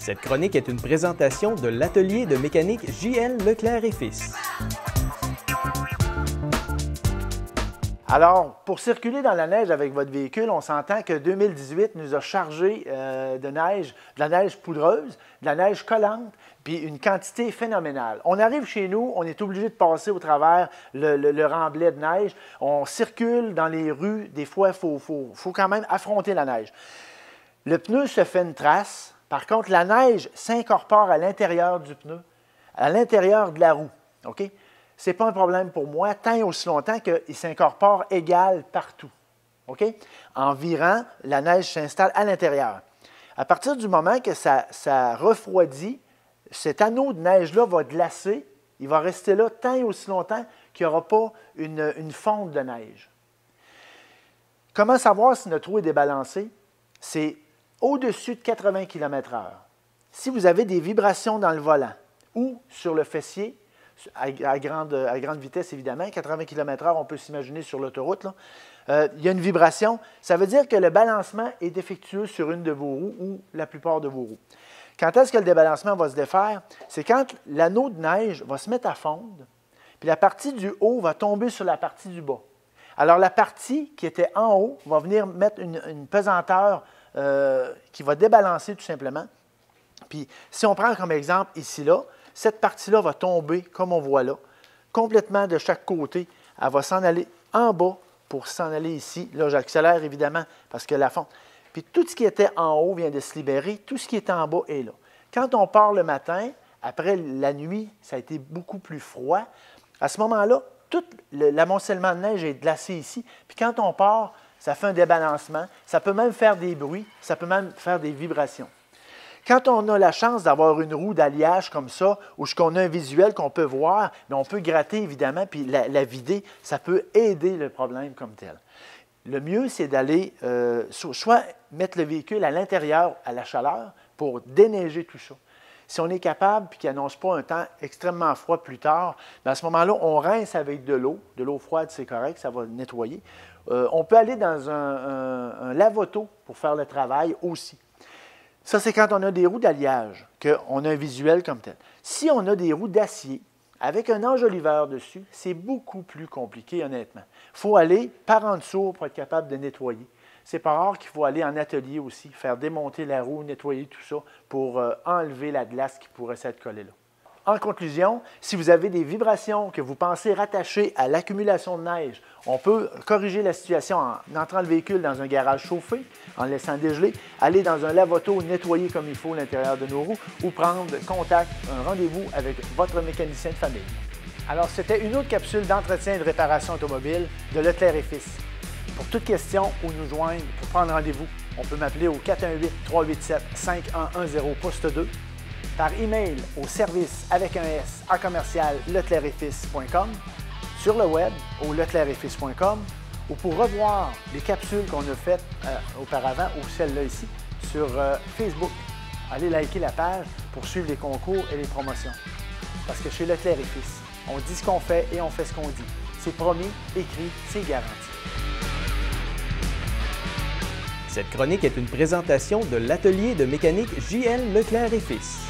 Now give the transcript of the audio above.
Cette chronique est une présentation de l'atelier de mécanique J.L. Leclerc et Fils. Alors, pour circuler dans la neige avec votre véhicule, on s'entend que 2018 nous a chargé de la neige poudreuse, de la neige collante, puis une quantité phénoménale. On arrive chez nous, on est obligé de passer au travers le remblai de neige. On circule dans les rues, des fois, il faut quand même affronter la neige. Le pneu se fait une trace. Par contre, la neige s'incorpore à l'intérieur du pneu, à l'intérieur de la roue. OK? Ce n'est pas un problème pour moi, tant et aussi longtemps qu'il s'incorpore égal partout. OK? En virant, la neige s'installe à l'intérieur. À partir du moment que ça refroidit, cet anneau de neige-là va glacer. Il va rester là tant et aussi longtemps qu'il n'y aura pas une fonte de neige. Comment savoir si notre roue est débalancée? C'est au-dessus de 80 km/h. Si vous avez des vibrations dans le volant ou sur le fessier, à grande vitesse, évidemment, 80 km/h, on peut s'imaginer sur l'autoroute, il y a une vibration, ça veut dire que le balancement est défectueux sur une de vos roues ou la plupart de vos roues. Quand est-ce que le débalancement va se défaire? C'est quand l'anneau de neige va se mettre à fondre, puis la partie du haut va tomber sur la partie du bas. Alors, la partie qui était en haut va venir mettre une pesanteur qui va débalancer tout simplement. Puis, si on prend comme exemple ici, là, cette partie-là va tomber, comme on voit là, complètement de chaque côté. Elle va s'en aller en bas pour s'en aller ici. Là, j'accélère évidemment parce que la fonte. Puis tout ce qui était en haut vient de se libérer. Tout ce qui est en bas est là. Quand on part le matin, après la nuit, ça a été beaucoup plus froid. À ce moment-là, tout l'amoncellement de neige est glacé ici. Puis quand on part, ça fait un débalancement. Ça peut même faire des bruits. Ça peut même faire des vibrations. Quand on a la chance d'avoir une roue d'alliage comme ça, où on a un visuel qu'on peut voir, mais on peut gratter évidemment, puis la vider, ça peut aider le problème comme tel. Le mieux, c'est d'aller soit mettre le véhicule à l'intérieur, à la chaleur, pour déneiger tout ça. Si on est capable, puis qu'il n'annonce pas un temps extrêmement froid plus tard, à ce moment-là, on rince avec de l'eau. De l'eau froide, c'est correct, ça va nettoyer. On peut aller dans un lave-auto pour faire le travail aussi. Ça, c'est quand on a des roues d'alliage, qu'on a un visuel comme tel. Si on a des roues d'acier, avec un enjoliveur dessus, c'est beaucoup plus compliqué, honnêtement. Il faut aller par en dessous pour être capable de nettoyer. C'est pas rare qu'il faut aller en atelier aussi, faire démonter la roue, nettoyer tout ça pour enlever la glace qui pourrait s'être collée là. En conclusion, si vous avez des vibrations que vous pensez rattachées à l'accumulation de neige, on peut corriger la situation en entrant le véhicule dans un garage chauffé, en le laissant dégeler, aller dans un lave-auto, nettoyer comme il faut l'intérieur de nos roues ou prendre contact, un rendez-vous avec votre mécanicien de famille. Alors, c'était une autre capsule d'entretien et de réparation automobile de Leclerc et Fils. Pour toute question ou nous joindre pour prendre rendez-vous, on peut m'appeler au 418-387-5110 poste 2. Par email au service avec un S à commercial leclercetfils.com, sur le web au leclercetfils.com ou pour revoir les capsules qu'on a faites auparavant ou celle-là ici sur Facebook. Allez liker la page pour suivre les concours et les promotions. Parce que chez Leclerc et Fils, on dit ce qu'on fait et on fait ce qu'on dit. C'est promis, écrit, c'est garanti. Cette chronique est une présentation de l'atelier de mécanique J.L. Leclerc et Fils.